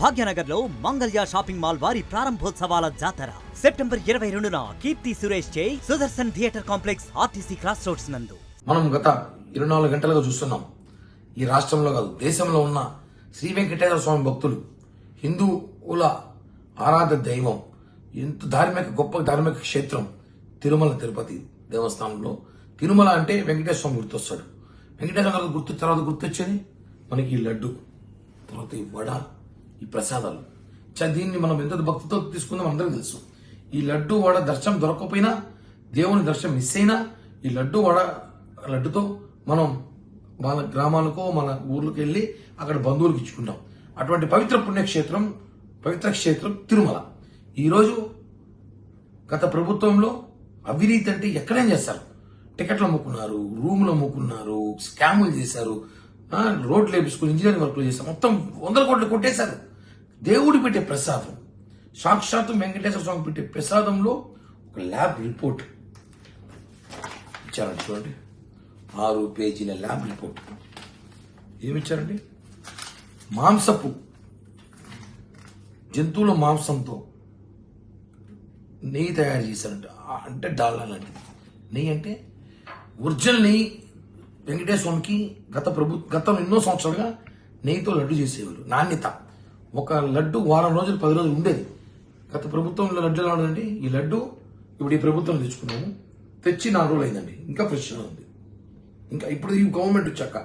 భాగ్యనగర్ లో Mangalya shopping mall వారి ప్రారంభోత్సవాల జాతర సెప్టెంబర్ 22న కీర్తి సురేష్ చే Sudarshan theatre complex RTC cross roads నందు. మనం గత 24 గంటలుగా చూస్తున్నాం. ఈ రాష్ట్రంలో కాదు దేశంలో ఉన్న శ్రీ వెంకటేశ్వర స్వామి భక్తులు, హిందువుల ఆరాధ దైవం, ఎంత గొప్ప ధార్మిక క్షేత్రం తిరుమల తిరుపతి దేవస్థానంలో. తిరుమల అంటే వెంకటేశ్వర స్వామి గుర్తొస్తాడు. వెంకటేశ్వర తర్వాత గుర్తొచ్చేది మనకి ఈ లడ్డు, తర్వాత ఈ వడ, ఈ ప్రసాదాలు. దీన్ని మనం ఎంత భక్తితో తీసుకుందాం అందరికీ తెలుసు. ఈ లడ్డు వడ దర్శనం దొరకకపోయినా, దేవుని దర్శనం మిస్ అయినా, ఈ లడ్డుతో మనం మన గ్రామాలకో మన ఊర్లకు వెళ్ళి అక్కడ బంధువులకు ఇచ్చుకుంటాం. అటువంటి పవిత్ర క్షేత్రం తిరుమల. ఈరోజు గత ప్రభుత్వంలో అవినీతి అంటే ఎక్కడేం చేస్తారు. టికెట్లు అమ్ముకున్నారు, రూములు అమ్ముకున్నారు, స్కాములు చేశారు, రోడ్లు వేపించుకుని ఇంజనీరింగ్ వర్క్లు చేశారు, మొత్తం 100 కోట్లు కొట్టేశారు. దేవుడు పెట్టే ప్రసాదం, సాక్షాత్తు వెంకటేశ్వర స్వామి పెట్టే ప్రసాదంలో ఒక ల్యాబ్ రిపోర్ట్ ఇచ్చారండి. చూడండి, 6 పేజీల ల్యాబ్ రిపోర్ట్. ఏమిచ్చారండి? జంతువుల మాంసంతో నెయ్యి తయారు చేశారంట. అంటే డాల్డా లాంటిది నెయ్యి. అంటే ఒరిజినల్ నెయ్యి. వెంకటేశ్వర స్వామికి గతం ఎన్నో సంవత్సరాలుగా నెయ్యితో లడ్డు చేసేవారు. నాణ్యత. ఒక లడ్డు వారం రోజులు 10 రోజులు ఉండేది. గత ప్రభుత్వంలో లడ్డు ఎలా ఉండదండి. ఈ లడ్డు ఇప్పుడు ఈ ప్రభుత్వంలో తెచ్చుకున్నాము, తెచ్చి 4 రోజులు అయిందండి, ఇంకా ఫ్రెష్గా ఉంది. ఇంకా ఇప్పుడు ఈ గవర్నమెంట్ వచ్చాక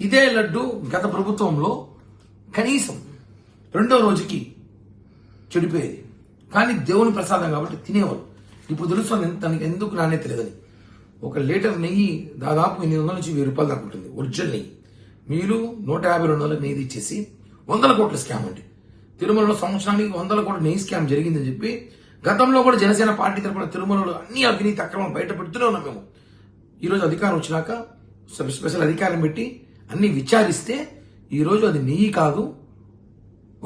ఇదే లడ్డు గత ప్రభుత్వంలో కనీసం 2వ రోజుకి చెడిపోయేది. కానీ దేవుని ప్రసాదం కాబట్టి తినేవారు. ఇప్పుడు తెలుస్తుంది తనకి ఎందుకు నాణ్యత లేదని. 1 లీటర్ నెయ్యి దాదాపు 800 నుంచి 1000 రూపాయలు దాకా ఉంటుంది ఒరిజినల్ నెయ్యి. మీరు 150-200 నెయ్యి ఇచ్చేసి 100 కోట్ల స్కామ్ అండి. తిరుమలలో సంవత్సరానికి 100 కోట్ల నెయ్యి స్కామ్ జరిగిందని చెప్పి గతంలో కూడా జనసేన పార్టీ తరఫున తిరుమలలో అన్ని అవినీతి అక్రమాలు బయట పెడుతూనే ఉన్నాం మేము. ఈరోజు అధికారం వచ్చినాక స్పెషల్ అధికారం పెట్టి అన్ని విచారిస్తే ఈరోజు అది నెయ్యి కాదు,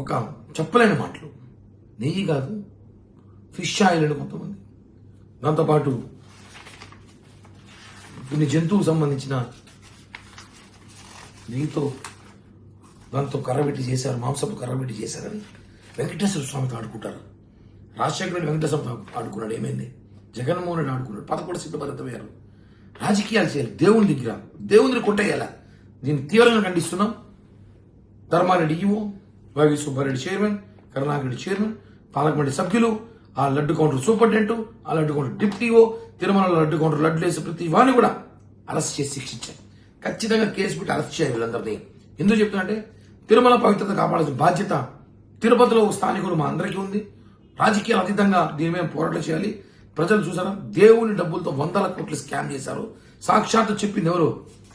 ఒక చెప్పలేని మాటలు, నెయ్యి కాదు ఫిష్ ఆయిల్ అని కొంతమంది. దాంతోపాటు కొన్ని జంతువుకు సంబంధించిన నెయ్యితో దాంతో కర్రబెట్టి చేశారు, మాంసపు కర్రబెట్టి చేశారని వెంకటేశ్వర స్వామితో ఆడుకుంటారు. రాజశేఖర రెడ్డి వెంకటేశ్వర స్వామి ఆడుకున్నాడు, ఏమైంది? జగన్మోహన్ రెడ్డి ఆడుకున్నాడు. 11 సీట్లు భద్రతమయ్యారు. రాజకీయాలు చేయాలి, దేవుని దగ్గర దేవుని కొట్టేయాల. దీన్ని తీవ్రంగా ఖండిస్తున్నాం. Dharma Reddy EO, YV Subba Reddy chairman, Karunakar Reddy chairman, పాలకమండలి సభ్యులు, ఆ లడ్డు కౌంటర్ సూపరింటెండెంట్, ఆ laddu counter deputy EO, Tirumala laddu counter laddu వేసే ప్రతి వాడిని కూడా అరెస్ట్ చేసి శిక్షించారు. ఖచ్చితంగా కేసు పెట్టి అరెస్ట్ చేయాలి వీళ్ళందరినీ. ఎందుకు చెప్తున్నా తిరుమల పవిత్రత కాపాడాల్సిన బాధ్యత తిరుపతిలో స్థానికులు మా అందరికీ ఉంది. రాజకీయాలు అతీతంగా దీని మీద పోరాటం చేయాలి. ప్రజలు చూసారా, దేవుని డబ్బులతో 100 కోట్లు స్కామ్ చేశారు. సాక్షాత్తు చెప్పింది ఎవరు?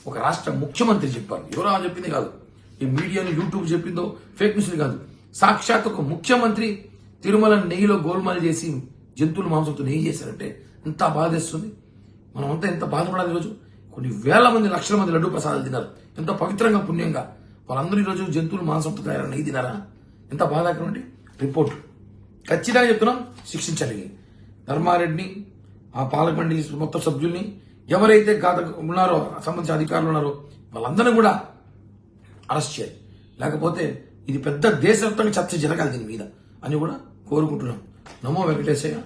ఒక రాష్ట్ర ముఖ్యమంత్రి చెప్పారు. ఎవరో చెప్పింది కాదు, ఈ మీడియాని యూట్యూబ్ చెప్పిందో ఫేక్ న్యూస్ కాదు. సాక్షాత్ ఒక ముఖ్యమంత్రి తిరుమల నెయ్యిలో గోల్మాల్ చేసి జంతువుల మాంసంతో నెయ్యి చేశారంటే ఎంత బాధేస్తుంది. మనమంతా ఎంత బాధపడాలి. ఈరోజు కొన్ని వేల మంది, లక్షల మంది లడ్డు ప్రసాదాలు తిన్నారు. ఎంతో పవిత్రంగా, పుణ్యంగా. వాళ్ళందరూ ఈరోజు జంతువుల మాంసంతో తయారైన నెయ్యి తినారా? ఎంత బాధాకరం. రిపోర్ట్ ఖచ్చితంగా చెప్తున్నాం, శిక్షించాలి. ధర్మారెడ్డిని, ఆ పాలక మండలి మొత్తం సభ్యుల్ని, ఎవరైతే ఉన్నారో సంబంధించిన అధికారులు ఉన్నారో వాళ్ళందరినీ కూడా అరెస్ట్ చేయాలి. లేకపోతే ఇది పెద్ద దేశవ్యాప్తంగా చర్చ జరగాలి దీని మీద అని కూడా కోరుకుంటున్నాం. నమో వెంకటేశయ్య.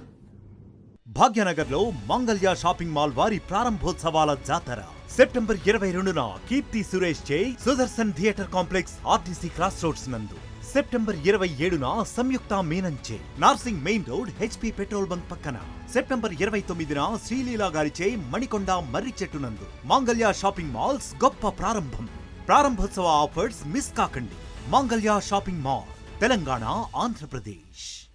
భాగ్యనగర్ లో మంగళ్య షాపింగ్ మాల్ వారి ప్రారంభోత్సవాల జాతర సెప్టెంబర్ 22న కీర్తి సురేష్ చే Sudarshan theatre complex RTC cross roads నందు. సెప్టెంబర్ 27న సంయుక్త మీనంచే Narsingi main road HP petrol bunk పక్కన. సెప్టెంబర్ 29న శ్రీలీలా గారిచే మణికొండ మర్రి చెట్టు నందు. మంగళ్య షాపింగ్ మాల్స్ గొప్ప ప్రారంభం. ప్రారంభోత్సవ ఆఫర్స్ మిస్ కాకండి. Mangalya shopping mall, Telangana, Andhra Pradesh.